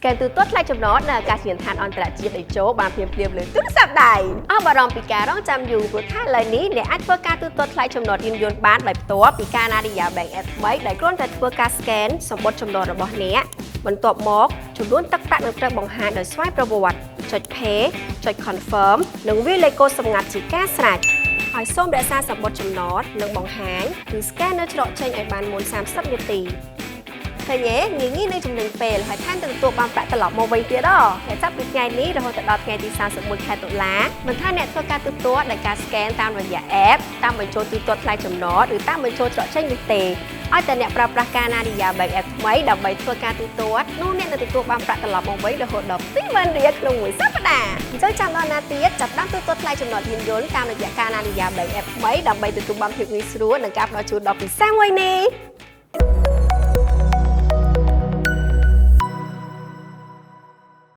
scan ទូទាត់ថ្លៃចំណតនៅអាកាសយានដ្ឋានអន្តរជាតិដេជោបានភ្លាមៗលើទូរស័ព្ទដៃអស់បារម្ភពីការរងចាំយូរព្រោះថាឥឡូវនេះអ្នកអាចធ្វើការទូទាត់ថ្លៃចំណតយានយន្តបានដោយផ្ទាល់ពីការណារីយ៉ា Bank App ថ្មីដែលគ្រាន់តែធ្វើការ scan សំបុត្រចំណតរបស់អ្នកបន្ទាប់មកចំនួនទឹកប្រាក់នឹងត្រូវបង្ហាញដោយស្វ័យប្រវត្តិចុច Pay ចុច Confirm និងវាយលេខកូដសម្ងាត់ជាការស្រេចហើយសូមរក្សាសំបុត្រចំណតនិងបង្ហាញឬ scan នៅច្រកចេញឲ្យបានមុន30នាទីឃើញទេងាយនឹងចំណេញពេលហើយថែមទាំងទទួលបានប្រាក់ត្រឡប់មកវិញទៀតហើយចាប់ពីថ្ងៃនេះរហូតដល់ថ្ងៃទី31ខែតុលាមិនថាអ្នកធ្វើការទូទាត់ដោយការ scan តាមរយៈ app តាមបញ្ចូលទូទាត់ថ្លៃចំណតឬតាមបញ្ចូលច្រកចេញនោះទេឲ្យតែអ្នកប្រើប្រាស់ការណារីយ៉ា Bank App ថ្មីដើម្បីធ្វើការទូទាត់នោះអ្នកនឹងទទួលបានប្រាក់ត្រឡប់មកវិញរហូតដល់20,000រៀលក្នុងមួយសប្តាហ៍អញ្ចឹងចាំដល់ណាទៀតចាប់តាមទូទាត់ថ្លៃចំណតយានយន្តតាមរយៈការណារីយ៉ា Bank App ថ្មីដើម្បីទទួលបានភាពងាយស្រួលនិងការផ្ដល់ជូនដល់ពិសេសមួយនេះ